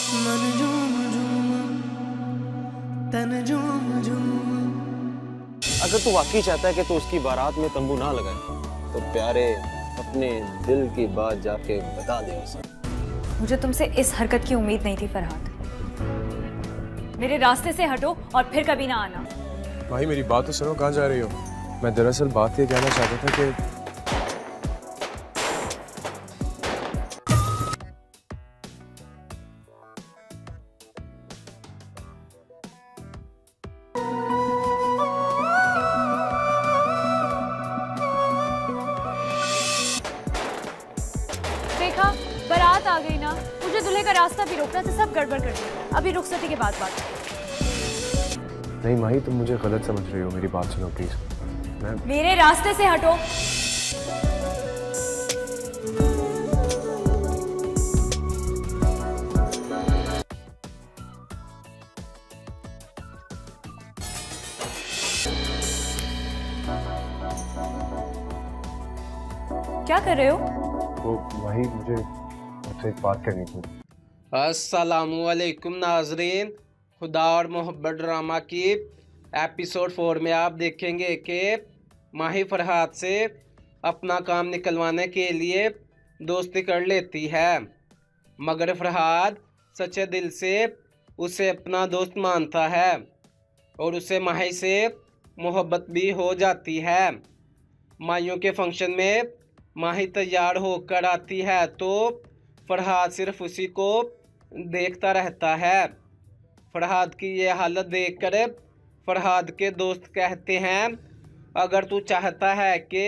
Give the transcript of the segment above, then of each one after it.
मन झूम झूम तन झूम झूम। अगर तू वाकई चाहता है कि तू उसकी बारात में तंबू ना लगाए तो प्यारे अपने दिल की बात जाके बता दे उसे। मुझे तुमसे इस हरकत की उम्मीद नहीं थी फरहाद। मेरे रास्ते से हटो और फिर कभी ना आना। भाई मेरी बात तो सुनो, कहाँ जा रही हो? मैं दरअसल बात ये कहना चाहता था कि देखा, बारात आ गई ना। मुझे दूल्हे का रास्ता भी रोकना था, सब गड़बड़ कर दिया। अभी रुखसती के बाद बात। नहीं माही, तुम मुझे गलत समझ रही हो, मेरी बात सुनो प्लीज। मेरे रास्ते से हटो। क्या कर रहे हो? वो माही, मुझे मुझसे एक बात करनी थी। अस्सलामुअलैकुम नाजरीन, खुदा और मोहब्बत ड्रामा की एपिसोड 4 में आप देखेंगे कि माही फरहाद से अपना काम निकलवाने के लिए दोस्ती कर लेती है, मगर फरहाद सच्चे दिल से उसे अपना दोस्त मानता है और उसे माही से मोहब्बत भी हो जाती है। माहियों के फंक्शन में माही तैयार होकर आती है तो फरहाद सिर्फ उसी को देखता रहता है। फरहाद की ये हालत देखकर फरहाद के दोस्त कहते हैं, अगर तू चाहता है कि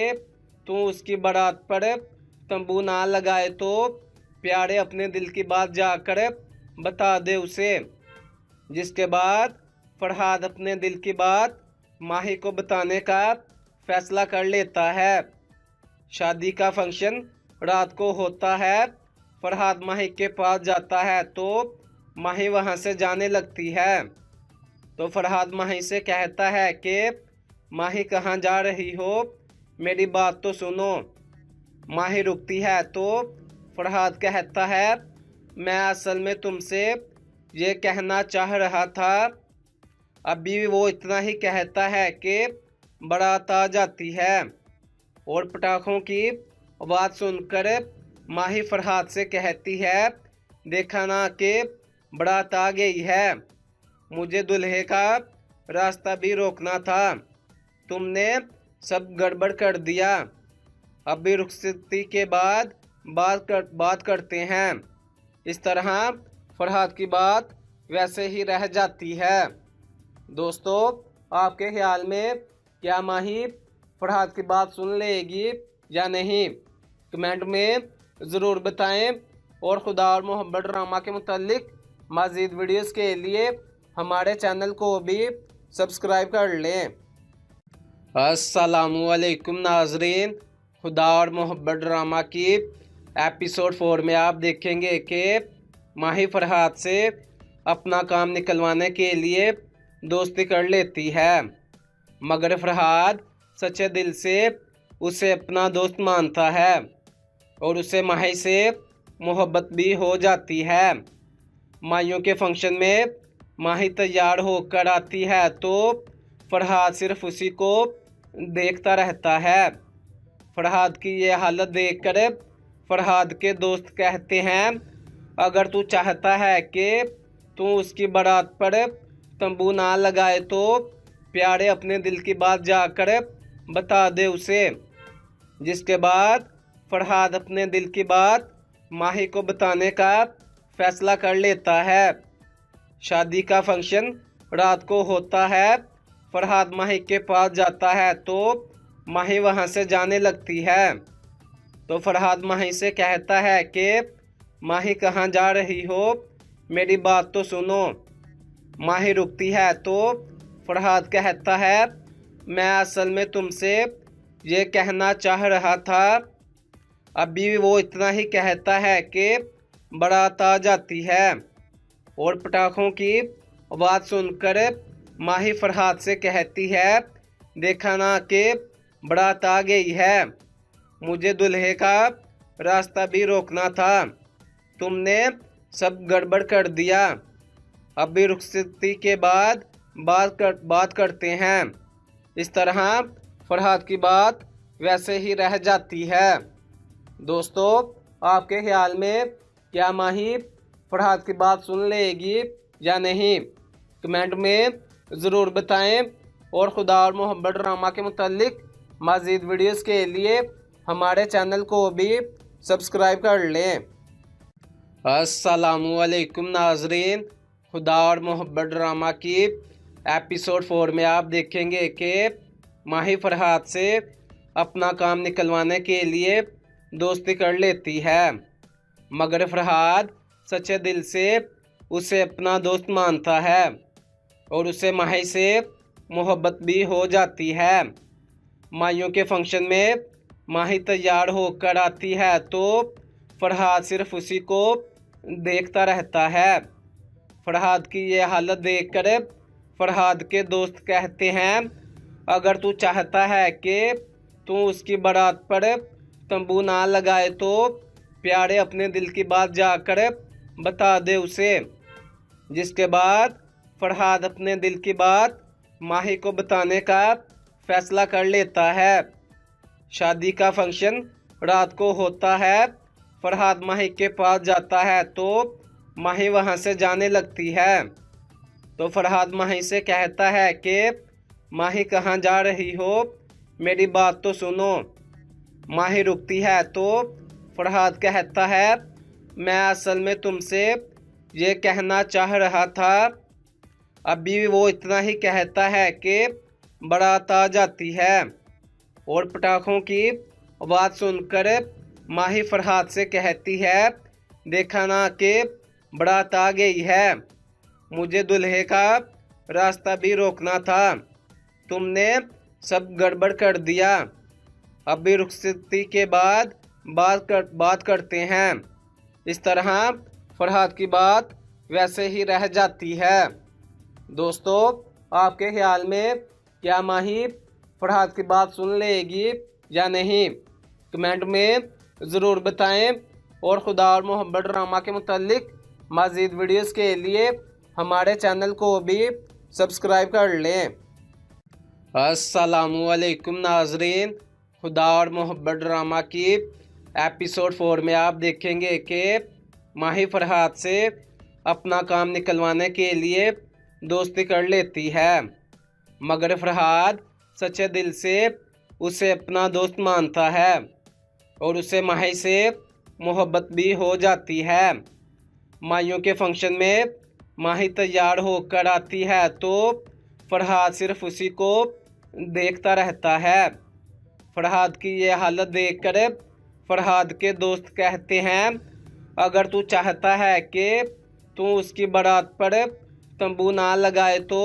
तू उसकी बारात पर तंबू ना लगाए तो प्यारे अपने दिल की बात जाकर बता दे उसे। जिसके बाद फरहाद अपने दिल की बात माही को बताने का फैसला कर लेता है। शादी का फंक्शन रात को होता है। फरहाद माही के पास जाता है तो माही वहां से जाने लगती है। तो फरहाद माही से कहता है कि माही कहाँ जा रही हो, मेरी बात तो सुनो। माही रुकती है तो फरहाद कहता है, मैं असल में तुमसे ये कहना चाह रहा था। अभी वो इतना ही कहता है कि बारात आ जाती है और पटाखों की आवाज़ सुनकर माही फरहाद से कहती है, देखा ना कि बारात आ गई है, मुझे दूल्हे का रास्ता भी रोकना था, तुमने सब गड़बड़ कर दिया। अभी रुखसती के बाद बात करते हैं। इस तरह फरहाद की बात वैसे ही रह जाती है। दोस्तों, आपके ख्याल में क्या माही फरहाद की बात सुन लेगी या नहीं? कमेंट में ज़रूर बताएं और खुदा और मोहब्बत ड्रामा के मुतालिक मज़ीद वीडियोस के लिए हमारे चैनल को भी सब्सक्राइब कर लें। अस्सलामुअलैकुम नाजरीन, खुदा और मोहब्बत ड्रामा की एपिसोड 4 में आप देखेंगे कि माही फरहाद से अपना काम निकलवाने के लिए दोस्ती कर लेती है, मगर फरहाद सच्चे दिल से उसे अपना दोस्त मानता है और उसे माही से मोहब्बत भी हो जाती है। माहियों के फंक्शन में माही तैयार होकर आती है तो फरहाद सिर्फ उसी को देखता रहता है। फरहाद की ये हालत देखकर फरहाद के दोस्त कहते हैं, अगर तू चाहता है कि तू उसकी बारात पर तंबू ना लगाए तो प्यारे अपने दिल की बात जाकर बता दे उसे। जिसके बाद फरहाद अपने दिल की बात माही को बताने का फैसला कर लेता है। शादी का फंक्शन रात को होता है। फरहाद माही के पास जाता है तो माही वहां से जाने लगती है। तो फरहाद माही से कहता है कि माही कहाँ जा रही हो, मेरी बात तो सुनो। माही रुकती है तो फरहाद कहता है, मैं असल में तुमसे ये कहना चाह रहा था। अभी वो इतना ही कहता है कि बारात आ जाती है और पटाखों की आवाज़ सुनकर माही फरहाद से कहती है, देखा ना कि बारात आ गई है, मुझे दूल्हे का रास्ता भी रोकना था, तुमने सब गड़बड़ कर दिया। अभी रुखसती के बाद बात करते हैं। इस तरह फरहाद की बात वैसे ही रह जाती है। दोस्तों, आपके ख्याल में क्या माही फरहाद की बात सुन लेगी या नहीं? कमेंट में ज़रूर बताएं और खुदा और मोहब्बत ड्रामा के मुतालिक मज़ीद वीडियोस के लिए हमारे चैनल को भी सब्सक्राइब कर लें। अस्सलामुअलैकुम नाजरीन, खुदा और मोहब्बत ड्रामा की एपिसोड 4 में आप देखेंगे कि माही फरहाद से अपना काम निकलवाने के लिए दोस्ती कर लेती है, मगर फरहाद सच्चे दिल से उसे अपना दोस्त मानता है और उसे माही से मोहब्बत भी हो जाती है। माहियों के फंक्शन में माही तैयार होकर आती है तो फरहाद सिर्फ उसी को देखता रहता है। फरहाद की ये हालत देखकर फरहाद के दोस्त कहते हैं, अगर तू चाहता है कि तू उसकी बारात पर तंबू ना लगाए तो प्यारे अपने दिल की बात जाकर बता दे उसे। जिसके बाद फरहाद अपने दिल की बात माही को बताने का फैसला कर लेता है। शादी का फंक्शन रात को होता है। फरहाद माही के पास जाता है तो माही वहां से जाने लगती है। तो फरहाद माही से कहता है कि माही कहाँ जा रही हो, मेरी बात तो सुनो। माही रुकती है तो फरहाद कहता है, मैं असल में तुमसे ये कहना चाह रहा था। अभी वो इतना ही कहता है कि बारात आ जाती है और पटाखों की आवाज़ सुनकर माही फरहाद से कहती है, देखा ना कि बारात आ गई है, मुझे दूल्हे का रास्ता भी रोकना था, तुमने सब गड़बड़ कर दिया। अभी रुखसती के बाद बात करते हैं। इस तरह फरहाद की बात वैसे ही रह जाती है। दोस्तों, आपके ख्याल में क्या माही फरहाद की बात सुन लेगी या नहीं? कमेंट में ज़रूर बताएं और खुदा और मोहब्बत ड्रामा के मुतालिक मज़ीद वीडियोस के लिए हमारे चैनल को भी सब्सक्राइब कर लें। अस्सलामुअलैकुम नाजरीन, खुदा और मोहब्बत ड्रामा की एपिसोड 4 में आप देखेंगे कि माही फरहाद से अपना काम निकलवाने के लिए दोस्ती कर लेती है, मगर फरहाद सच्चे दिल से उसे अपना दोस्त मानता है और उसे माही से मोहब्बत भी हो जाती है। माहियों के फंक्शन में माही तैयार होकर आती है तो फरहाद सिर्फ उसी को देखता रहता है। फरहाद की ये हालत देखकर फरहाद के दोस्त कहते हैं, अगर तू चाहता है कि तू उसकी बारात पर तंबू ना लगाए तो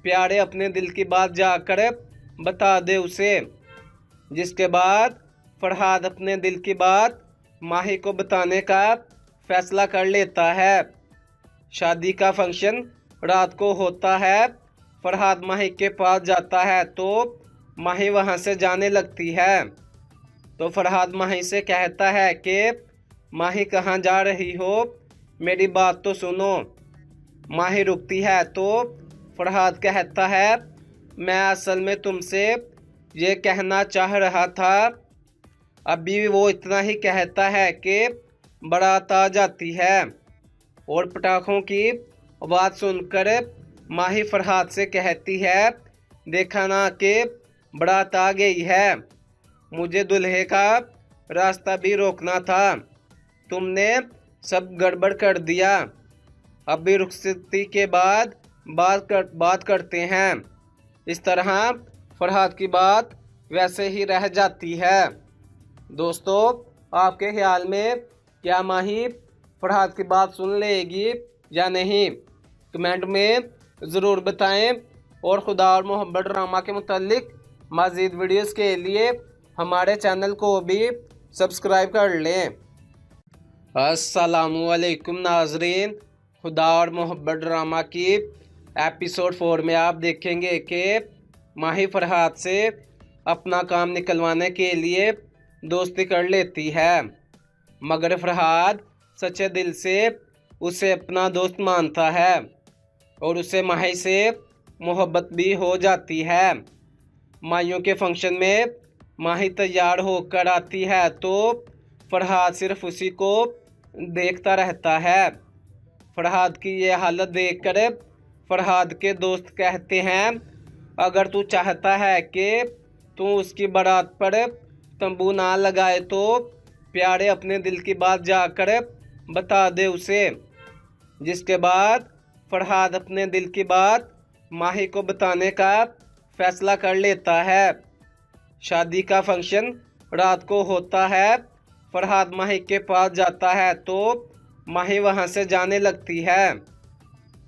प्यारे अपने दिल की बात जाकर बता दे उसे। जिसके बाद फरहाद अपने दिल की बात माही को बताने का फैसला कर लेता है। शादी का फंक्शन रात को होता है। फरहाद माही के पास जाता है तो माही वहां से जाने लगती है। तो फरहाद माही से कहता है कि माही कहाँ जा रही हो, मेरी बात तो सुनो। माही रुकती है तो फरहाद कहता है, मैं असल में तुमसे ये कहना चाह रहा था। अभी वो इतना ही कहता है कि बारात आ जाती है और पटाखों की आवाज़ सुनकर माही फरहाद से कहती है, देखा ना कि बारात आ गई है, मुझे दूल्हे का रास्ता भी रोकना था, तुमने सब गड़बड़ कर दिया। अभी रुखसती के बाद बात करते हैं। इस तरह फरहाद की बात वैसे ही रह जाती है। दोस्तों, आपके ख्याल में क्या माही फरहाद की बात सुन लेगी या नहीं? कमेंट में ज़रूर बताएं और खुदा और मोहब्बत ड्रामा के मुतालिक मज़ीद वीडियोस के लिए हमारे चैनल को भी सब्सक्राइब कर लें। अस्सलामुअलैकुम नाजरीन, खुदा और मोहब्बत ड्रामा की एपिसोड 4 में आप देखेंगे कि माही फरहाद से अपना काम निकलवाने के लिए दोस्ती कर लेती है, मगर फरहाद सच्चे दिल से उसे अपना दोस्त मानता है और उसे माही से मोहब्बत भी हो जाती है। माहियों के फंक्शन में माही तैयार होकर आती है तो फरहाद सिर्फ उसी को देखता रहता है। फरहाद की ये हालत देखकर फरहाद के दोस्त कहते हैं, अगर तू चाहता है कि तू उसकी बारात पर तंबू ना लगाए तो प्यारे अपने दिल की बात जाकर बता दे उसे। जिसके बाद फरहाद अपने दिल की बात माही को बताने का फैसला कर लेता है। शादी का फंक्शन रात को होता है। फरहाद माही के पास जाता है तो माही वहाँ से जाने लगती है।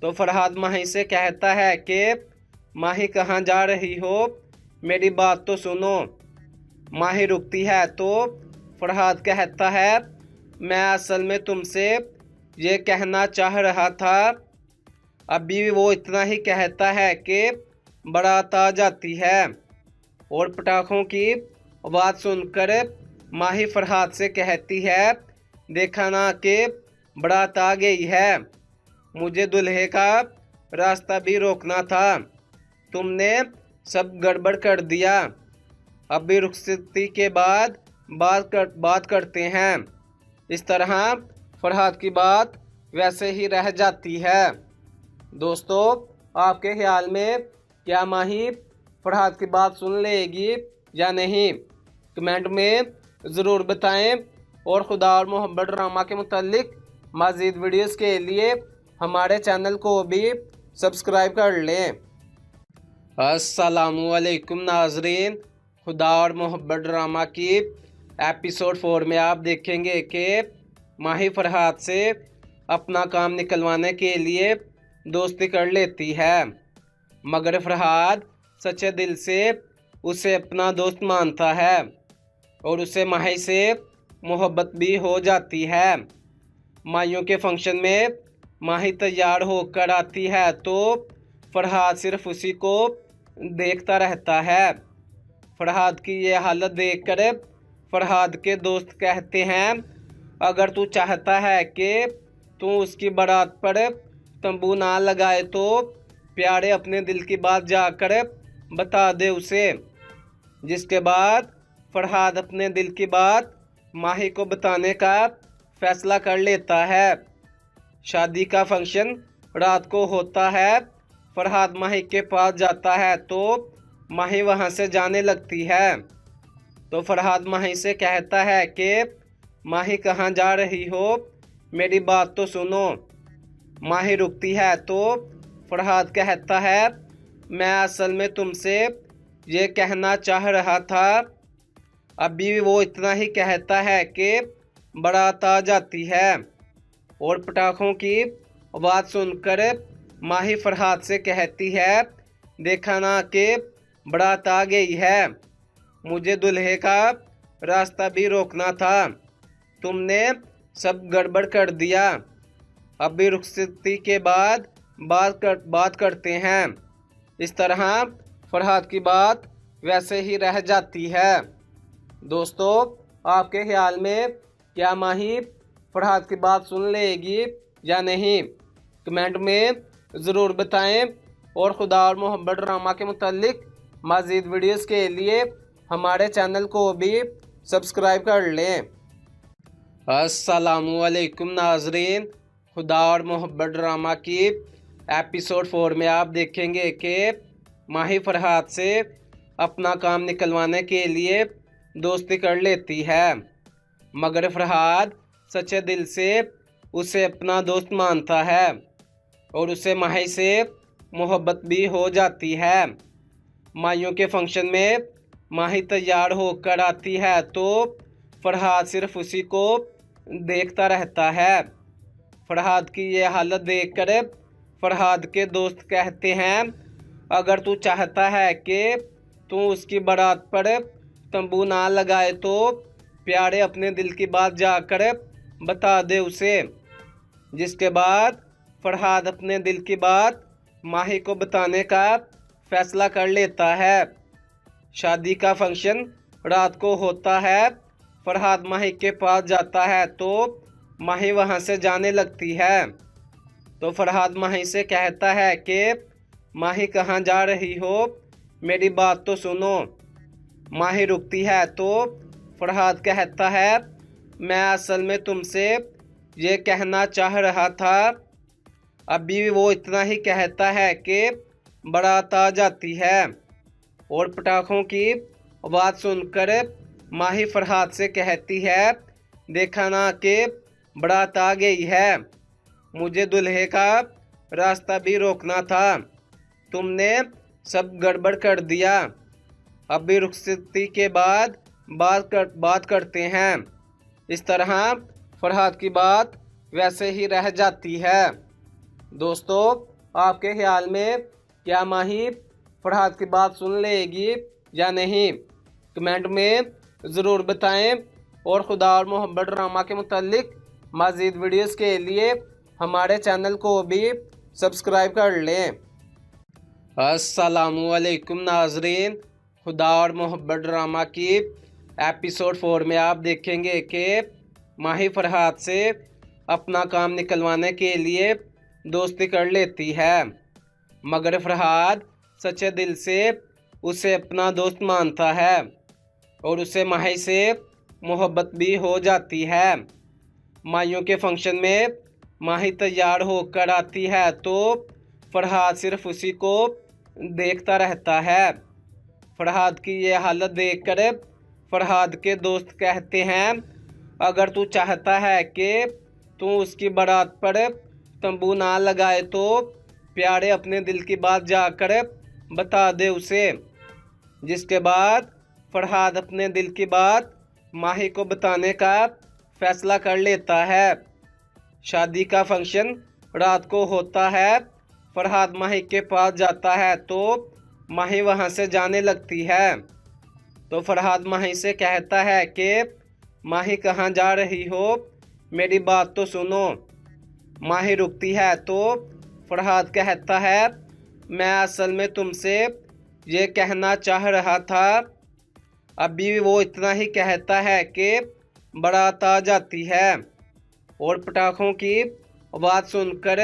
तो फरहाद माही से कहता है कि माही कहाँ जा रही हो, मेरी बात तो सुनो। माही रुकती है तो फरहाद कहता है, मैं असल में तुमसे ये कहना चाह रहा था। अभी वो इतना ही कहता है कि बारात आ जाती है और पटाखों की आवाज़ सुनकर माही फरहाद से कहती है, देखा ना कि बारात आ गई है, मुझे दूल्हे का रास्ता भी रोकना था, तुमने सब गड़बड़ कर दिया। अभी रुखसती के बाद बात करते हैं। इस तरह फरहाद की बात वैसे ही रह जाती है। दोस्तों, आपके ख्याल में क्या माही फरहाद की बात सुन लेगी या नहीं, कमेंट में ज़रूर बताएं। और खुदा और मोहब्बत ड्रामा के मुतालिक मज़ीद वीडियोस के लिए हमारे चैनल को भी सब्सक्राइब कर लें। अस्सलामुअलैकुम नाजरीन, खुदा और मोहब्बत ड्रामा की एपिसोड 4 में आप देखेंगे कि माही फरहाद से अपना काम निकलवाने के लिए दोस्ती कर लेती है, मगर फरहाद सच्चे दिल से उसे अपना दोस्त मानता है और उसे माही से मोहब्बत भी हो जाती है। माहियों के फंक्शन में माही तैयार होकर आती है तो फरहाद सिर्फ उसी को देखता रहता है। फरहाद की ये हालत देखकर फरहाद के दोस्त कहते हैं, अगर तू चाहता है कि तू उसकी बारात पर तंबू ना लगाए तो प्यारे अपने दिल की बात जाकर बता दे उसे। जिसके बाद फरहाद अपने दिल की बात माही को बताने का फैसला कर लेता है। शादी का फंक्शन रात को होता है। फरहाद माही के पास जाता है तो माही वहाँ से जाने लगती है। तो फरहाद माही से कहता है कि माही कहाँ जा रही हो, मेरी बात तो सुनो। माही रुकती है तो फरहाद कहता है, मैं असल में तुमसे ये कहना चाह रहा था। अभी वो इतना ही कहता है कि बारात आ जाती है और पटाखों की आवाज़ सुनकर माही फरहाद से कहती है, देखा ना कि बारात आ गई है, मुझे दूल्हे का रास्ता भी रोकना था, तुमने सब गड़बड़ कर दिया। अभी रुखसती के बाद बात करते हैं। इस तरह फरहाद की बात वैसे ही रह जाती है। दोस्तों, आपके ख्याल में क्या माही फरहाद की बात सुन लेगी या नहीं, कमेंट में ज़रूर बताएं। और खुदा और मोहब्बत ड्रामा के मुतालिक मज़ीद वीडियोस के लिए हमारे चैनल को भी सब्सक्राइब कर लें। अस्सलामुअलैकुम नाजरीन, खुदा और मोहब्बत ड्रामा की एपिसोड 4 में आप देखेंगे कि माही फरहाद से अपना काम निकलवाने के लिए दोस्ती कर लेती है, मगर फरहाद सच्चे दिल से उसे अपना दोस्त मानता है और उसे माही से मोहब्बत भी हो जाती है। माहियों के फंक्शन में माही तैयार होकर आती है तो फरहाद सिर्फ उसी को देखता रहता है। फरहाद की ये हालत देखकर फरहाद के दोस्त कहते हैं, अगर तू चाहता है कि तू उसकी बारात पर तंबू ना लगाए तो प्यारे अपने दिल की बात जाकर बता दे उसे। जिसके बाद फरहाद अपने दिल की बात माही को बताने का फैसला कर लेता है। शादी का फंक्शन रात को होता है। फरहाद माही के पास जाता है तो माही वहाँ से जाने लगती है। तो फरहाद माही से कहता है कि माही कहाँ जा रही हो, मेरी बात तो सुनो। माही रुकती है तो फरहाद कहता है मैं असल में तुमसे ये कहना चाह रहा था। अभी वो इतना ही कहता है कि बारात आ जाती है और पटाखों की आवाज़ सुनकर माही फरहाद से कहती है देखा ना कि बारात आ गई है, मुझे दूल्हे का रास्ता भी रोकना था, तुमने सब गड़बड़ कर दिया। अभी रुखसती के बाद बात करते हैं। इस तरह फरहाद की बात वैसे ही रह जाती है। दोस्तों, आपके ख्याल में क्या माही फरहाद की बात सुन लेगी या नहीं, कमेंट में ज़रूर बताएं। और खुदा और मोहब्बत ड्रामा के मुतालिक मज़ीद वीडियोस के लिए हमारे चैनल को भी सब्सक्राइब कर लें। अस्सलामुअलैकुम नाजरीन, खुदा और मोहब्बत ड्रामा की एपिसोड 4 में आप देखेंगे कि माही फरहाद से अपना काम निकलवाने के लिए दोस्ती कर लेती है, मगर फरहाद सच्चे दिल से उसे अपना दोस्त मानता है और उसे माही से मोहब्बत भी हो जाती है। माहियों के फंक्शन में माही तैयार होकर आती है तो फरहाद सिर्फ उसी को देखता रहता है। फरहाद की ये हालत देखकर फरहाद के दोस्त कहते हैं अगर तू चाहता है कि तू उसकी बारात पर तंबू ना लगाए तो प्यारे अपने दिल की बात जाकर बता दे उसे। जिसके बाद फरहाद अपने दिल की बात माही को बताने का फैसला कर लेता है। शादी का फंक्शन रात को होता है। फरहाद माही के पास जाता है तो माही वहां से जाने लगती है। तो फरहाद माही से कहता है कि माही कहाँ जा रही हो, मेरी बात तो सुनो। माही रुकती है तो फरहाद कहता है मैं असल में तुमसे ये कहना चाह रहा था। अभी वो इतना ही कहता है कि बारात आ जाती है और पटाखों की आवाज़ सुनकर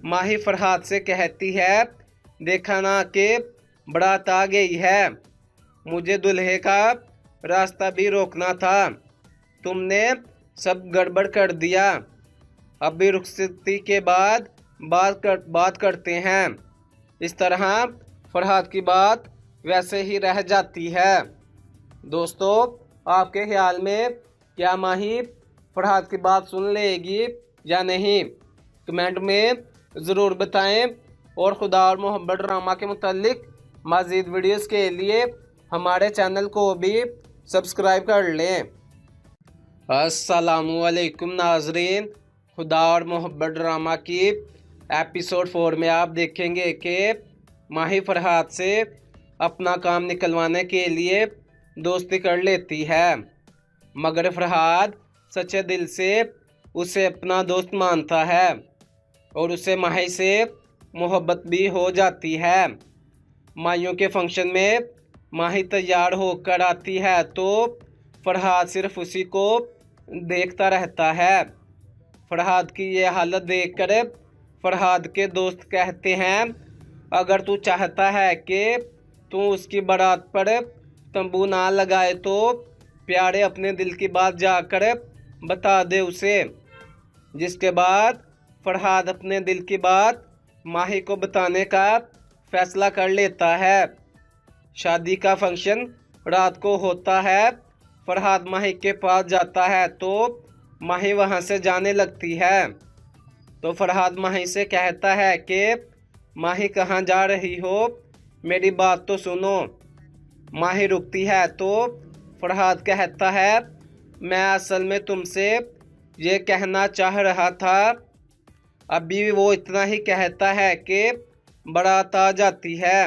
माही फरहाद से कहती है देखा ना कि बारात आ गई है, मुझे दूल्हे का रास्ता भी रोकना था, तुमने सब गड़बड़ कर दिया। अभी रुखसती के बाद बात करते हैं। इस तरह फरहाद की बात वैसे ही रह जाती है। दोस्तों, आपके ख्याल में क्या माही फरहाद की बात सुन लेगी या नहीं, कमेंट में ज़रूर बताएं। और खुदा और मोहब्बत ड्रामा के मुतालिक मज़ीद वीडियोस के लिए हमारे चैनल को भी सब्सक्राइब कर लें। अस्सलामुअलैकुम नाजरीन, खुदा और मोहब्बत ड्रामा की एपिसोड 4 में आप देखेंगे कि माही फरहाद से अपना काम निकलवाने के लिए दोस्ती कर लेती है, मगर फरहाद सच्चे दिल से उसे अपना दोस्त मानता है और उसे माही से मोहब्बत भी हो जाती है। माहियों के फंक्शन में माही तैयार होकर आती है तो फरहाद सिर्फ उसी को देखता रहता है। फरहाद की ये हालत देखकर फरहाद के दोस्त कहते हैं अगर तू चाहता है कि तू उसकी बारात पर तंबू ना लगाए तो प्यारे अपने दिल की बात जाकर बता दे उसे। जिसके बाद फरहाद अपने दिल की बात माही को बताने का फैसला कर लेता है। शादी का फंक्शन रात को होता है। फरहाद माही के पास जाता है तो माही वहां से जाने लगती है। तो फरहाद माही से कहता है कि माही कहाँ जा रही हो, मेरी बात तो सुनो। माही रुकती है तो फरहाद कहता है मैं असल में तुमसे ये कहना चाह रहा था। अभी वो इतना ही कहता है कि बारात आ जाती है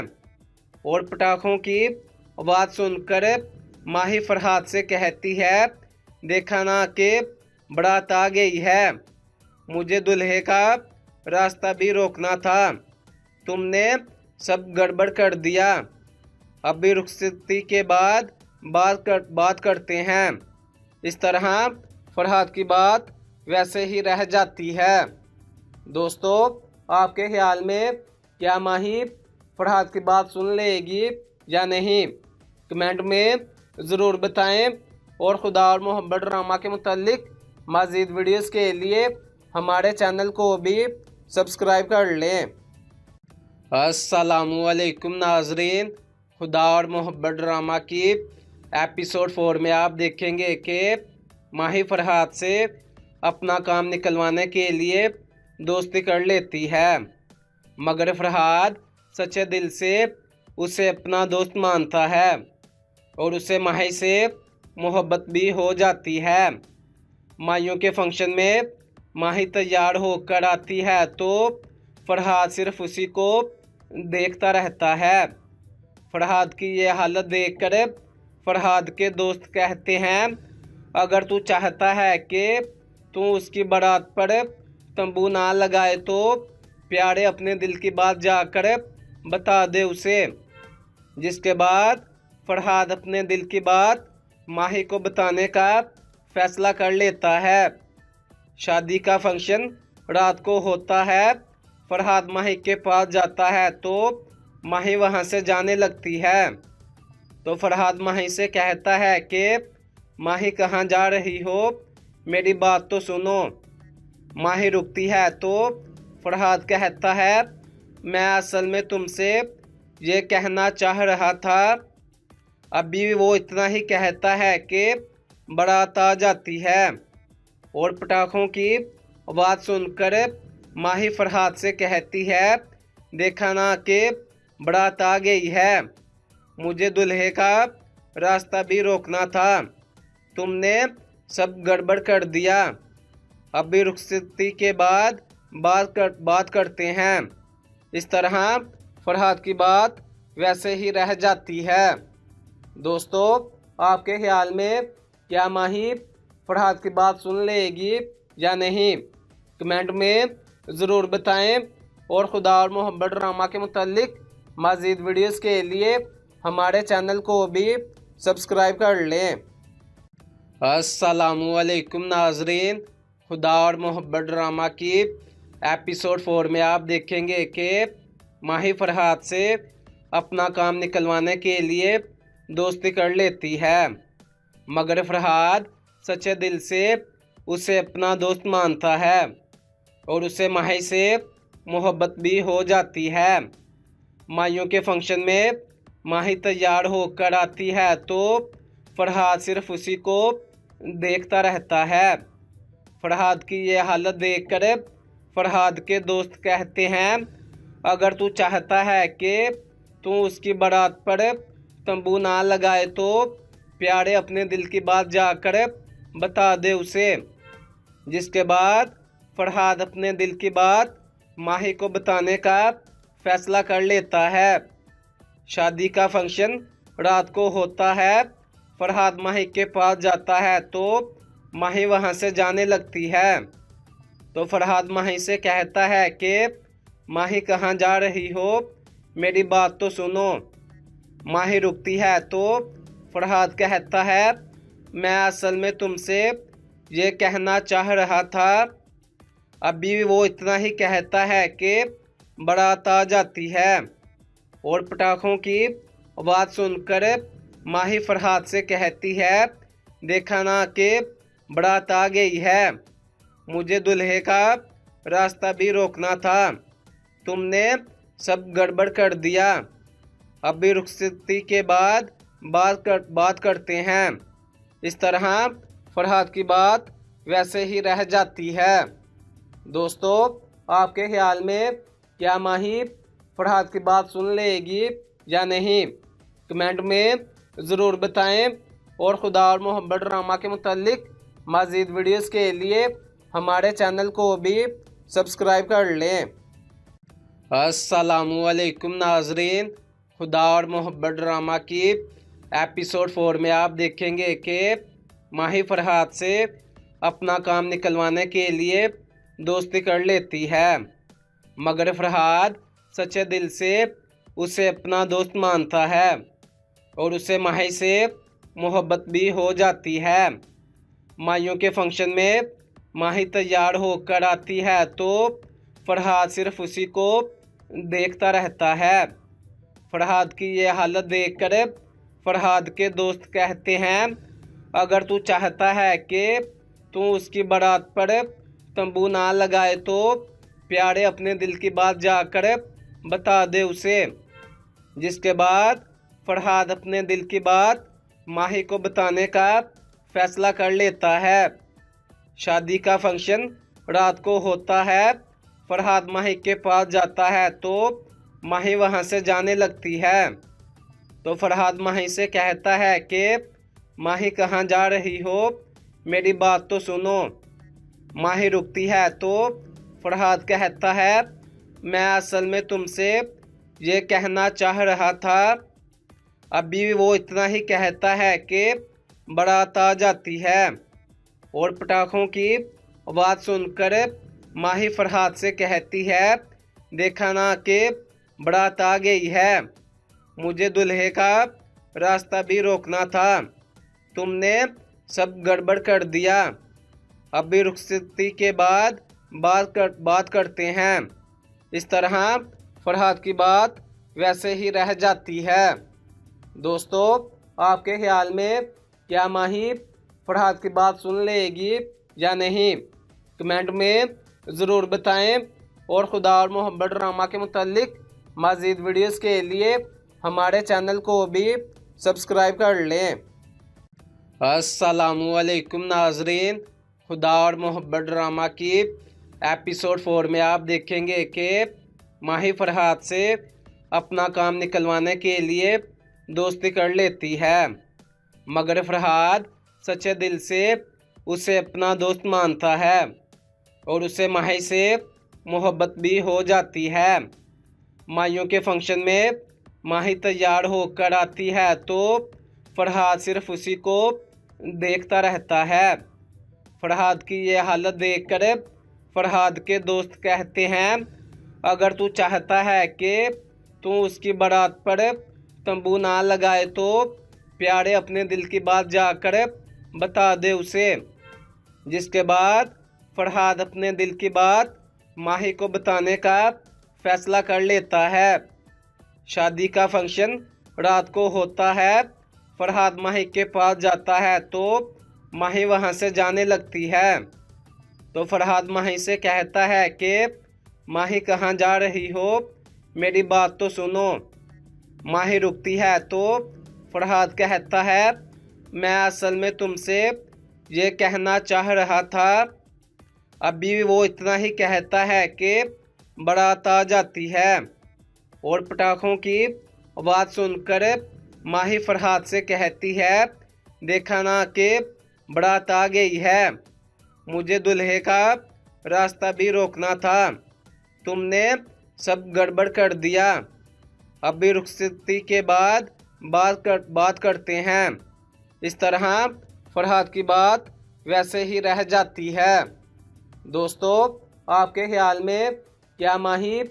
और पटाखों की आवाज़ सुनकर माही फरहाद से कहती है देखा ना कि बारात आ गई है, मुझे दूल्हे का रास्ता भी रोकना था, तुमने सब गड़बड़ कर दिया। अभी रुखसती के बाद बात करते हैं। इस तरह फरहाद की बात वैसे ही रह जाती है। दोस्तों, आपके ख्याल में क्या माही फरहाद की बात सुन लेगी या नहीं? कमेंट में ज़रूर बताएं और खुदा और मोहब्बत ड्रामा के मुतालिक मज़ीद वीडियोस के लिए हमारे चैनल को भी सब्सक्राइब कर लें। अस्सलामुअलैकुम नाजरीन, खुदा और मोहब्बत ड्रामा की एपिसोड 4 में आप देखेंगे कि माही फरहाद से अपना काम निकलवाने के लिए दोस्ती कर लेती है, मगर फरहाद सच्चे दिल से उसे अपना दोस्त मानता है और उसे माही से मोहब्बत भी हो जाती है। माहियों के फंक्शन में माही तैयार होकर आती है तो फरहाद सिर्फ उसी को देखता रहता है। फरहाद की ये हालत देखकर फरहाद के दोस्त कहते हैं, अगर तू चाहता है कि तू उसकी बारात पर तंबू ना लगाए तो प्यारे अपने दिल की बात जाकर बता दे उसे। जिसके बाद फरहाद अपने दिल की बात माही को बताने का फैसला कर लेता है। शादी का फंक्शन रात को होता है। फरहाद माही के पास जाता है तो माही वहां से जाने लगती है। तो फरहाद माही से कहता है कि माही कहाँ जा रही हो, मेरी बात तो सुनो। माही रुकती है तो फरहाद कहता है, मैं असल में तुमसे ये कहना चाह रहा था। अभी वो इतना ही कहता है कि बारात आ जाती है और पटाखों की आवाज़ सुनकर माही फरहाद से कहती है, देखा ना कि बारात आ गई है, मुझे दूल्हे का रास्ता भी रोकना था, तुमने सब गड़बड़ कर दिया। अभी रुखसती के बाद बात करते हैं। इस तरह फरहाद की बात वैसे ही रह जाती है। दोस्तों, आपके ख्याल में क्या माही फरहाद की बात सुन लेगी या नहीं? कमेंट में ज़रूर बताएं और खुदा और मोहब्बत ड्रामा के मुतालिक मज़ीद वीडियोस के लिए हमारे चैनल को भी सब्सक्राइब कर लें। अस्सलामुअलैकुम नाजरीन, खुदा और मोहब्बत ड्रामा की एपिसोड 4 में आप देखेंगे कि माही फरहाद से अपना काम निकलवाने के लिए दोस्ती कर लेती है, मगर फरहाद सच्चे दिल से उसे अपना दोस्त मानता है और उसे माही से मोहब्बत भी हो जाती है। माहियों के फंक्शन में माही तैयार होकर आती है तो फरहाद सिर्फ उसी को देखता रहता है। फरहाद की ये हालत देखकर फरहाद के दोस्त कहते हैं, अगर तू चाहता है कि तू उसकी बारात पर तंबू ना लगाए तो प्यारे अपने दिल की बात जाकर बता दे उसे। जिसके बाद फरहाद अपने दिल की बात माही को बताने का फैसला कर लेता है। शादी का फंक्शन रात को होता है। फरहाद माही के पास जाता है तो माही वहां से जाने लगती है। तो फरहाद माही से कहता है कि माही कहाँ जा रही हो, मेरी बात तो सुनो। माही रुकती है तो फरहाद कहता है, मैं असल में तुमसे ये कहना चाह रहा था। अभी वो इतना ही कहता है कि बारात आ जाती है और पटाखों की आवाज़ सुनकर माही फरहाद से कहती है, देखा ना कि बारात आ गई है, मुझे दूल्हे का रास्ता भी रोकना था, तुमने सब गड़बड़ कर दिया। अभी रुखसती के बाद बात करते हैं। इस तरह फरहाद की बात वैसे ही रह जाती है। दोस्तों, आपके ख्याल में क्या माही फरहाद की बात सुन लेगी या नहीं? कमेंट में ज़रूर बताएं और खुदा और मोहब्बत ड्रामा के मुतालिक मज़ीद वीडियोस के लिए हमारे चैनल को भी सब्सक्राइब कर लें। अस्सलामुअलैकुम नाजरीन, खुदा और मोहब्बत ड्रामा की एपिसोड 4 में आप देखेंगे कि माही फरहाद से अपना काम निकलवाने के लिए दोस्ती कर लेती है, मगर फरहाद सच्चे दिल से उसे अपना दोस्त मानता है और उसे माही से मोहब्बत भी हो जाती है। माहियों के फंक्शन में माही तैयार होकर आती है तो फरहाद सिर्फ उसी को देखता रहता है। फरहाद की ये हालत देखकर फरहाद के दोस्त कहते हैं, अगर तू चाहता है कि तू उसकी बारात पर तंबू ना लगाए तो प्यारे अपने दिल की बात जाकर बता दे उसे। जिसके बाद फरहाद अपने दिल की बात माही को बताने का फैसला कर लेता है। शादी का फंक्शन रात को होता है। फरहाद माही के पास जाता है तो माही वहाँ से जाने लगती है। तो फरहाद माही से कहता है कि माही कहाँ जा रही हो, मेरी बात तो सुनो। माही रुकती है तो फरहाद कहता है, मैं असल में तुमसे ये कहना चाह रहा था। अभी वो इतना ही कहता है कि बारात आ जाती है और पटाखों की आवाज़ सुनकर माही फरहाद से कहती है, देखा ना कि बारात आ गई है, मुझे दूल्हे का रास्ता भी रोकना था, तुमने सब गड़बड़ कर दिया। अभी रुखसती के बाद बात करते हैं। इस तरह फरहाद की बात वैसे ही रह जाती है। दोस्तों, आपके ख्याल में क्या माही फरहाद की बात सुन लेगी या नहीं, कमेंट में ज़रूर बताएं। और खुदा और मोहब्बत ड्रामा के मुतालिक मज़ीद वीडियोस के लिए हमारे चैनल को भी सब्सक्राइब कर लें। अस्सलामुअलैकुम नाजरीन, खुदा और मोहब्बत ड्रामा की एपिसोड 4 में आप देखेंगे कि माही फरहाद से अपना काम निकलवाने के लिए दोस्ती कर लेती है, मगर फरहाद सच्चे दिल से उसे अपना दोस्त मानता है और उसे माही से मोहब्बत भी हो जाती है। माहियों के फंक्शन में माही तैयार होकर आती है तो फरहाद सिर्फ उसी को देखता रहता है। फरहाद की ये हालत देखकर फरहाद के दोस्त कहते हैं, अगर तू चाहता है कि तू उसकी बारात पर तंबू ना लगाए तो प्यारे अपने दिल की बात जाकर बता दे उसे। जिसके बाद फरहाद अपने दिल की बात माही को बताने का फैसला कर लेता है। शादी का फंक्शन रात को होता है। फरहाद माही के पास जाता है तो माही वहाँ से जाने लगती है। तो फरहाद माही से कहता है कि माही कहाँ जा रही हो, मेरी बात तो सुनो। माही रुकती है तो फरहाद कहता है, मैं असल में तुमसे ये कहना चाह रहा था। अभी वो इतना ही कहता है कि बारात आ जाती है और पटाखों की आवाज़ सुनकर माही फरहाद से कहती है, देखा ना कि बारात आ गई है, मुझे दूल्हे का रास्ता भी रोकना था, तुमने सब गड़बड़ कर दिया। अभी रुखसती के बाद बात करते हैं। इस तरह फरहाद की बात वैसे ही रह जाती है। दोस्तों, आपके ख्याल में क्या माही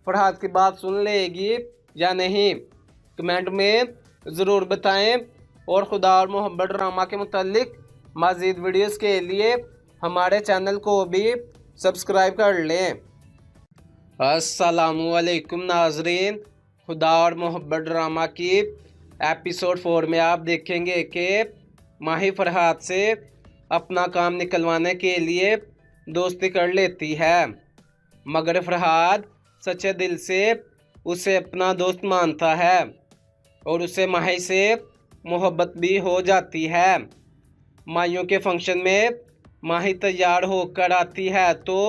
फरहाद की बात सुन लेगी या नहीं, कमेंट में ज़रूर बताएं। और खुदा और मोहब्बत ड्रामा के मुतालिक मज़ीद वीडियोस के लिए हमारे चैनल को भी सब्सक्राइब कर लें। अस्सलामुअलैकुम नाजरीन, खुदा और मोहब्बत ड्रामा की एपिसोड 4 में आप देखेंगे कि माही फरहाद से अपना काम निकलवाने के लिए दोस्ती कर लेती है, मगर फरहाद सच्चे दिल से उसे अपना दोस्त मानता है और उसे माही से मोहब्बत भी हो जाती है। माहियों के फंक्शन में माही तैयार होकर आती है तो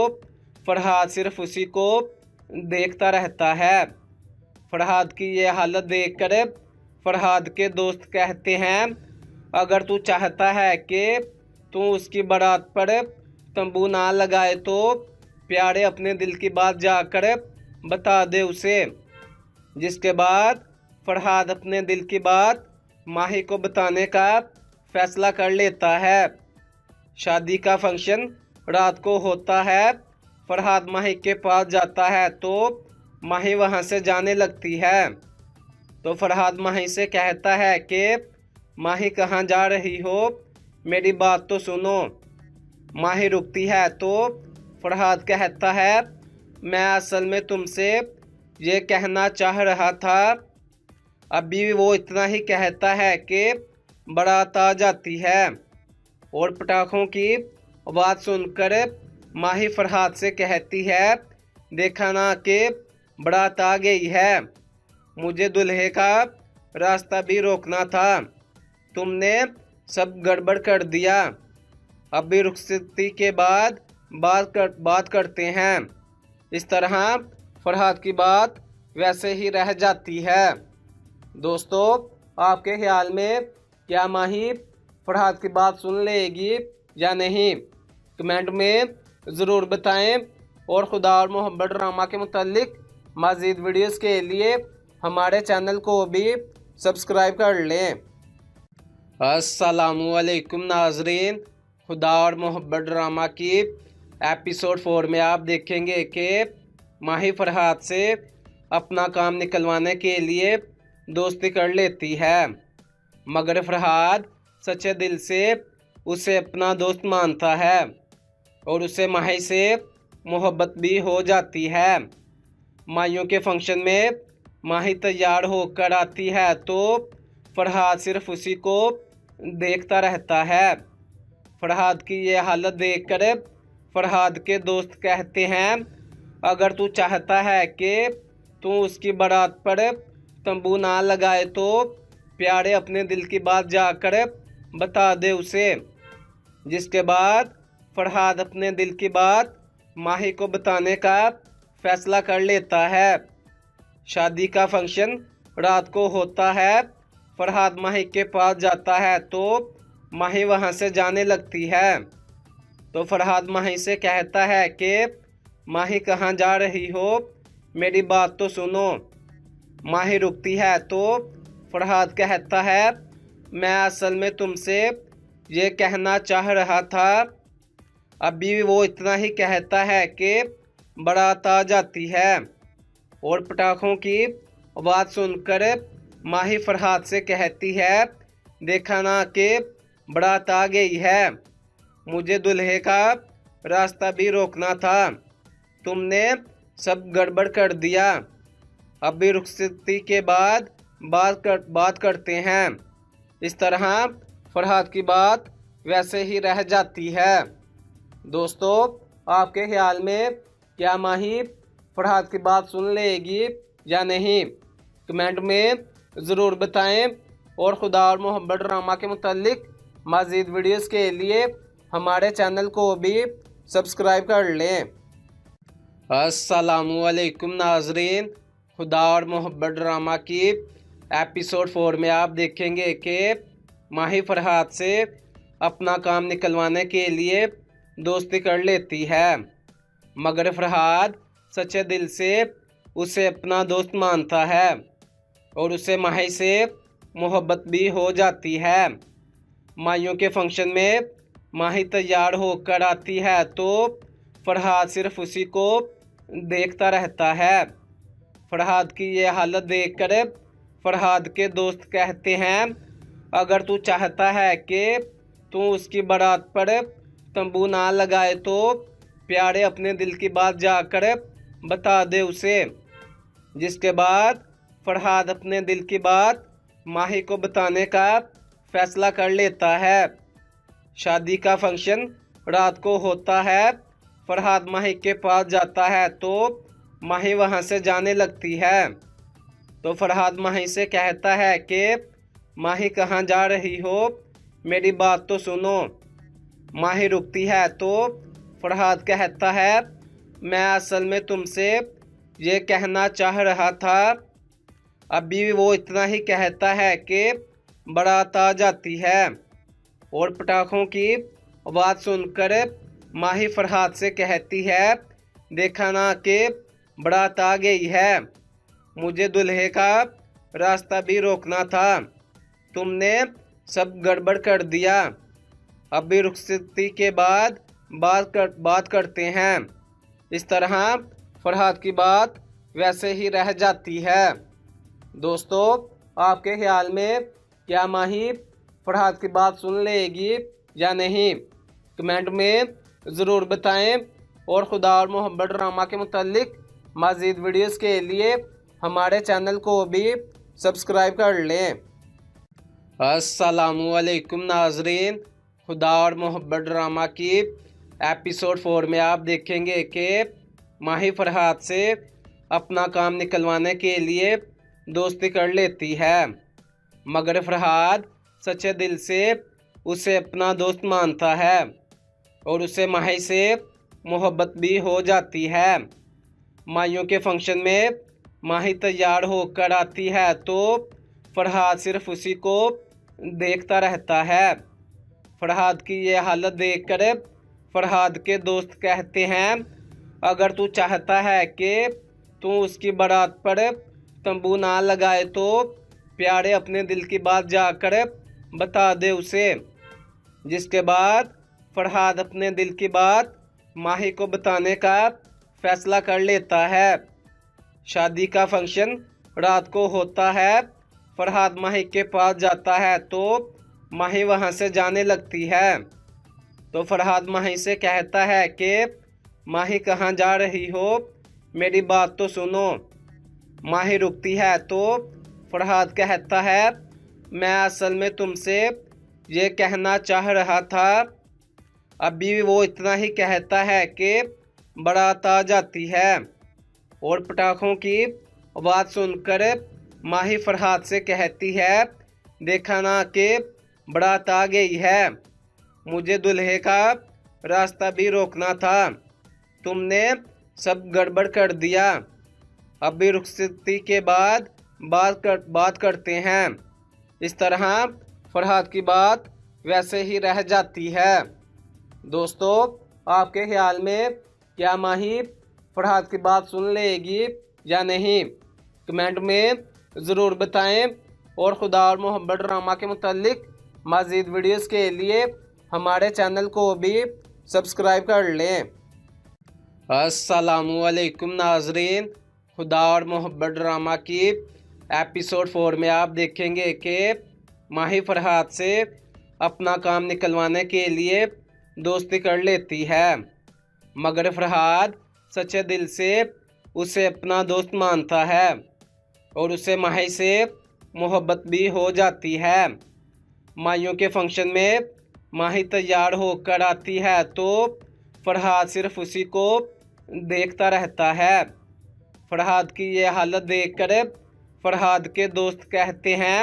फरहाद सिर्फ उसी को देखता रहता है। फरहाद की ये हालत देखकर फरहाद के दोस्त कहते हैं, अगर तू चाहता है कि तू उसकी बारात पर तंबू ना लगाए तो प्यारे अपने दिल की बात जाकर बता दे उसे। जिसके बाद फरहाद अपने दिल की बात माही को बताने का फैसला कर लेता है। शादी का फंक्शन रात को होता है। फरहाद माही के पास जाता है तो माही वहाँ से जाने लगती है। तो फरहाद माही से कहता है कि माही कहाँ जा रही हो, मेरी बात तो सुनो। माही रुकती है तो फरहाद कहता है, मैं असल में तुमसे ये कहना चाह रहा था। अभी वो इतना ही कहता है कि बारात आ जाती है और पटाखों की आवाज़ सुनकर माही फरहाद से कहती है, देखा ना कि बारात आ गई है, मुझे दूल्हे का रास्ता भी रोकना था, तुमने सब गड़बड़ कर दिया। अभी रुखसती के बाद बात करते हैं। इस तरह फरहाद की बात वैसे ही रह जाती है। दोस्तों, आपके ख्याल में क्या माही फरहाद की बात सुन लेगी या नहीं, कमेंट में ज़रूर बताएं। और खुदा और मोहब्बत ड्रामा के मुतालिक मज़ीद वीडियोस के लिए हमारे चैनल को भी सब्सक्राइब कर लें। अस्सलामुअलैकुम नाजरीन, खुदा और मोहब्बत ड्रामा की एपिसोड 4 में आप देखेंगे कि माही फरहाद से अपना काम निकलवाने के लिए दोस्ती कर लेती है, मगर फरहाद सच्चे दिल से उसे अपना दोस्त मानता है और उसे माही से मोहब्बत भी हो जाती है। माहियों के फंक्शन में माही तैयार होकर आती है तो फरहाद सिर्फ उसी को देखता रहता है। फरहाद की ये हालत देखकर फरहाद के दोस्त कहते हैं, अगर तू चाहता है कि तू उसकी बारात पर तंबू ना लगाए तो प्यारे अपने दिल की बात जाकर बता दे उसे। जिसके बाद फरहाद अपने दिल की बात माही को बताने का फैसला कर लेता है। शादी का फंक्शन रात को होता है। फरहाद माही के पास जाता है तो माही वहां से जाने लगती है। तो फरहाद माही से कहता है कि माही कहाँ जा रही हो, मेरी बात तो सुनो। माही रुकती है तो फरहाद कहता है, मैं असल में तुमसे ये कहना चाह रहा था। अभी वो इतना ही कहता है कि बारात आ जाती है और पटाखों की आवाज़ सुनकर माही फरहाद से कहती है, देखा ना कि बारात आ गई है, मुझे दूल्हे का रास्ता भी रोकना था, तुमने सब गड़बड़ कर दिया। अभी रुखसती के बाद बात करते हैं। इस तरह फरहाद की बात वैसे ही रह जाती है। दोस्तों, आपके ख्याल में क्या माही फरहाद की बात सुन लेगी या नहीं, कमेंट में ज़रूर बताएं। और खुदा और मोहब्बत ड्रामा के मुतालिक मज़ीद वीडियोस के लिए हमारे चैनल को भी सब्सक्राइब कर लें। अस्सलामुअलैकुम नाजरीन, खुदा और मोहब्बत ड्रामा की एपिसोड 4 में आप देखेंगे कि माही फरहाद से अपना काम निकलवाने के लिए दोस्ती कर लेती है, मगर फरहाद सच्चे दिल से उसे अपना दोस्त मानता है और उसे माही से मोहब्बत भी हो जाती है। माहियों के फंक्शन में माही तैयार होकर आती है तो फरहाद सिर्फ उसी को देखता रहता है। फरहाद की ये हालत देखकर फरहाद के दोस्त कहते हैं, अगर तू चाहता है कि तू उसकी बारात पर तंबू ना लगाए तो प्यारे अपने दिल की बात जाकर बता दे उसे। जिसके बाद फरहाद अपने दिल की बात माही को बताने का फैसला कर लेता है। शादी का फंक्शन रात को होता है। फरहाद माही के पास जाता है तो माही वहां से जाने लगती है। तो फरहाद माही से कहता है कि माही कहाँ जा रही हो, मेरी बात तो सुनो। माही रुकती है तो फरहाद कहता है, मैं असल में तुमसे ये कहना चाह रहा था। अभी वो इतना ही कहता है कि बारात आ जाती है और पटाखों की आवाज़ सुनकर माही फरहाद से कहती है, देखा ना कि बारात आ गई है, मुझे दूल्हे का रास्ता भी रोकना था, तुमने सब गड़बड़ कर दिया। अभी रुखसती के बाद बात करते हैं। इस तरह फरहाद की बात वैसे ही रह जाती है। दोस्तों, आपके ख्याल में क्या माही फरहाद की बात सुन लेगी या नहीं, कमेंट में ज़रूर बताएं। और खुदा और मोहब्बत ड्रामा के मुतालिक मज़ीद वीडियोस के लिए हमारे चैनल को भी सब्सक्राइब कर लें। अस्सलामुअलैकुम नाजरीन, खुदा और मोहब्बत ड्रामा की एपिसोड 4 में आप देखेंगे कि माही फरहाद से अपना काम निकलवाने के लिए दोस्ती कर लेती है, मगर फरहाद सच्चे दिल से उसे अपना दोस्त मानता है और उसे माही से मोहब्बत भी हो जाती है। माहियों के फंक्शन में माही तैयार होकर आती है तो फरहाद सिर्फ उसी को देखता रहता है। फरहाद की ये हालत देखकर फरहाद के दोस्त कहते हैं, अगर तू चाहता है कि तू उसकी बारात पर तंबू ना लगाए तो प्यारे अपने दिल की बात जाकर बता दे उसे। जिसके बाद फरहाद अपने दिल की बात माही को बताने का फैसला कर लेता है। शादी का फंक्शन रात को होता है। फरहाद माही के पास जाता है तो माही वहां से जाने लगती है। तो फरहाद माही से कहता है कि माही कहाँ जा रही हो, मेरी बात तो सुनो। माही रुकती है तो फरहाद कहता है, मैं असल में तुमसे ये कहना चाह रहा था। अभी वो इतना ही कहता है कि बारात आ जाती है और पटाखों की आवाज़ सुनकर माही फरहाद से कहती है, देखा ना कि बारात आ गई है, मुझे दूल्हे का रास्ता भी रोकना था, तुमने सब गड़बड़ कर दिया। अभी रुखसती के बाद बात करते हैं। इस तरह फरहाद की बात वैसे ही रह जाती है। दोस्तों, आपके ख्याल में क्या माही फरहाद की बात सुन लेगी या नहीं, कमेंट में ज़रूर बताएं और खुदा और मोहब्बत ड्रामा के मुतालिक मज़ीद वीडियोस के लिए हमारे चैनल को भी सब्सक्राइब कर लें। अस्सलामुअलैकुम नाजरीन, खुदा और मोहब्बत ड्रामा की एपिसोड 4 में आप देखेंगे कि माही फरहाद से अपना काम निकलवाने के लिए दोस्ती कर लेती है, मगर फरहाद सच्चे दिल से उसे अपना दोस्त मानता है और उसे माही से मोहब्बत भी हो जाती है। माहियों के फंक्शन में माही तैयार होकर आती है तो फरहाद सिर्फ उसी को देखता रहता है। फरहाद की ये हालत देखकर फरहाद के दोस्त कहते हैं,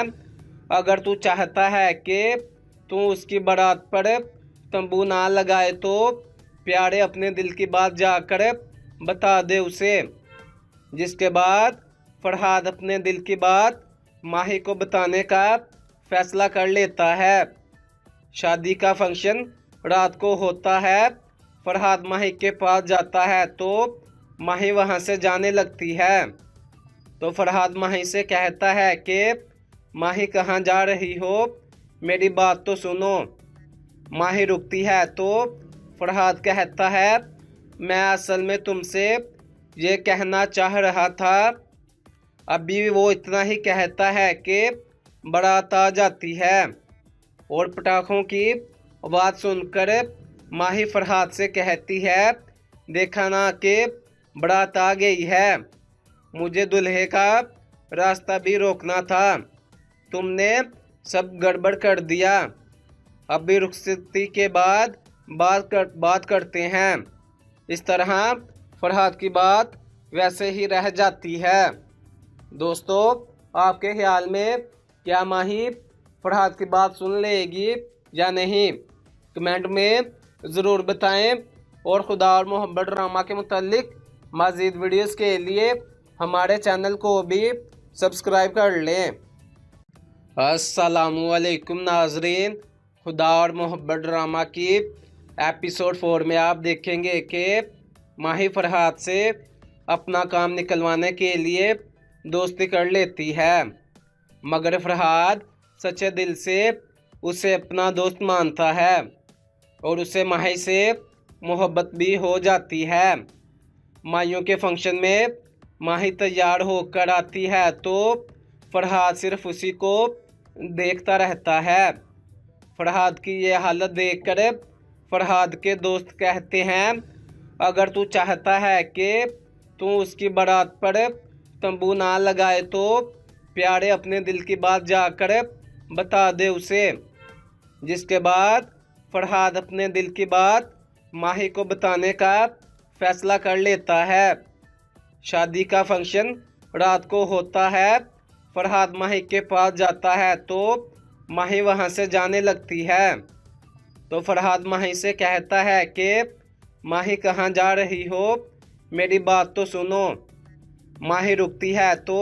अगर तू चाहता है कि तू उसकी बारात पर तंबू ना लगाए तो प्यारे अपने दिल की बात जाकर बता दे उसे। जिसके बाद फरहाद अपने दिल की बात माही को बताने का फैसला कर लेता है। शादी का फंक्शन रात को होता है। फरहाद माही के पास जाता है तो माही वहां से जाने लगती है। तो फरहाद माही से कहता है कि माही कहाँ जा रही हो, मेरी बात तो सुनो। माही रुकती है तो फरहाद कहता है, मैं असल में तुमसे ये कहना चाह रहा था। अभी वो इतना ही कहता है कि बारात आ जाती है और पटाखों की आवाज़ सुनकर माही फरहाद से कहती है, देखा ना कि बारात आ गई है, मुझे दूल्हे का रास्ता भी रोकना था, तुमने सब गड़बड़ कर दिया। अभी रुखसती के बाद बात करते हैं। इस तरह फरहाद की बात वैसे ही रह जाती है। दोस्तों, आपके ख्याल में क्या माही फरहाद की बात सुन लेगी या नहीं, कमेंट में ज़रूर बताएं और खुदा और मोहब्बत ड्रामा के मुतालिक मज़ीद वीडियोस के लिए हमारे चैनल को भी सब्सक्राइब कर लें। अस्सलामुअलैकुम नाजरीन, खुदा और मोहब्बत ड्रामा की एपिसोड 4 में आप देखेंगे कि माही फरहाद से अपना काम निकलवाने के लिए दोस्ती कर लेती है, मगर फरहाद सच्चे दिल से उसे अपना दोस्त मानता है और उसे माही से मोहब्बत भी हो जाती है। माहियों के फंक्शन में माही तैयार होकर आती है तो फरहाद सिर्फ उसी को देखता रहता है। फरहाद की ये हालत देखकर फरहाद के दोस्त कहते हैं, अगर तू चाहता है कि तू उसकी बारात पर तंबू ना लगाए तो प्यारे अपने दिल की बात जाकर बता दे उसे। जिसके बाद फरहाद अपने दिल की बात माही को बताने का फैसला कर लेता है। शादी का फंक्शन रात को होता है। फरहाद माही के पास जाता है तो माही वहां से जाने लगती है। तो फरहाद माही से कहता है कि माही कहाँ जा रही हो, मेरी बात तो सुनो। माही रुकती है तो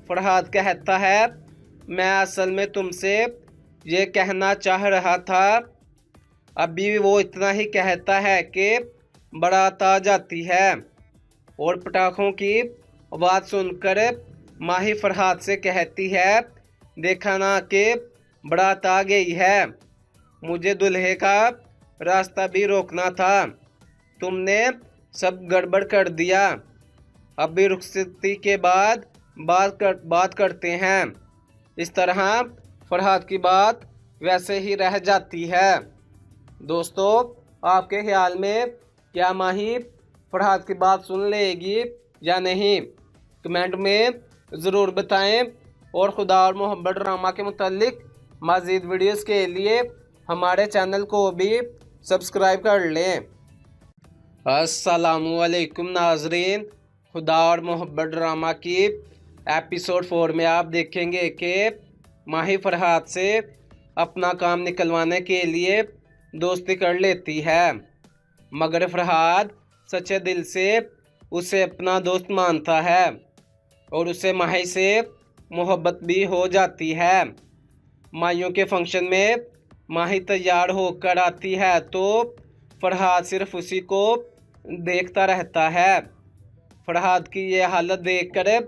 फरहाद कहता है मैं असल में तुमसे ये कहना चाह रहा था। अभी वो इतना ही कहता है कि बारात आ जाती है और पटाखों की आवाज़ सुनकर माही फरहाद से कहती है देखा ना कि बारात आ गई है, मुझे दूल्हे का रास्ता भी रोकना था, तुमने सब गड़बड़ कर दिया। अभी रुखसती के बाद बात करते हैं। इस तरह फरहाद की बात वैसे ही रह जाती है। दोस्तों, आपके ख्याल में क्या माही फरहाद की बात सुन लेगी या नहीं, कमेंट में ज़रूर बताएं। और खुदा और मोहब्बत ड्रामा के मुतालिक मज़ीद वीडियोस के लिए हमारे चैनल को भी सब्सक्राइब कर लें। अस्सलामुअलैकुम नाजरीन, खुदा और मोहब्बत ड्रामा की एपिसोड 4 में आप देखेंगे कि माही फरहाद से अपना काम निकलवाने के लिए दोस्ती कर लेती है, मगर फरहाद सच्चे दिल से उसे अपना दोस्त मानता है और उसे माही से मोहब्बत भी हो जाती है। माहियों के फंक्शन में माही तैयार होकर आती है तो फरहाद सिर्फ उसी को देखता रहता है। फरहाद की ये हालत देखकर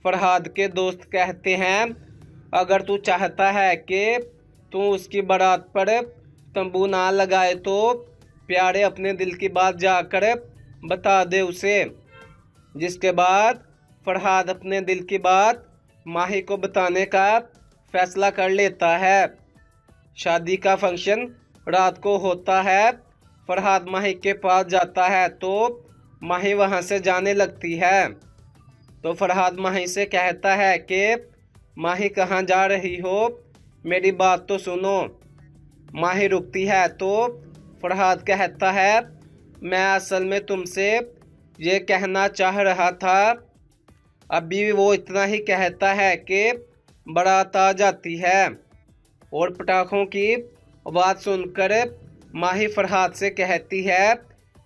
फरहाद के दोस्त कहते हैं अगर तू चाहता है कि तू उसकी बारात पर तंबू ना लगाए तो प्यारे अपने दिल की बात जाकर बता दे उसे। जिसके बाद फरहाद अपने दिल की बात माही को बताने का फैसला कर लेता है। शादी का फंक्शन रात को होता है। फरहाद माही के पास जाता है तो माही वहां से जाने लगती है। तो फरहाद माही से कहता है कि माही कहाँ जा रही हो, मेरी बात तो सुनो। माही रुकती है तो फरहाद कहता है मैं असल में तुमसे ये कहना चाह रहा था। अभी वो इतना ही कहता है कि बारात आ जाती है और पटाखों की आवाज़ सुनकर माही फरहाद से कहती है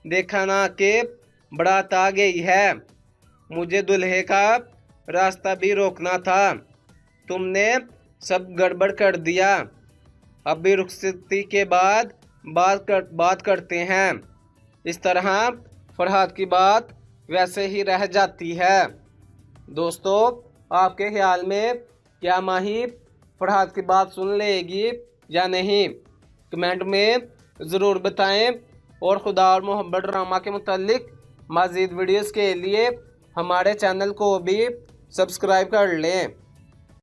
देखा ना कि बारात आ गई है, मुझे दूल्हे का रास्ता भी रोकना था, तुमने सब गड़बड़ कर दिया। अभी रुखसती के बाद बात करते हैं। इस तरह फरहाद की बात वैसे ही रह जाती है। दोस्तों, आपके ख्याल में क्या माही फरहाद की बात सुन लेगी या नहीं, कमेंट में ज़रूर बताएं। और खुदा और मोहब्बत ड्रामा के मुतालिक मज़ीद वीडियोस के लिए हमारे चैनल को भी सब्सक्राइब कर लें।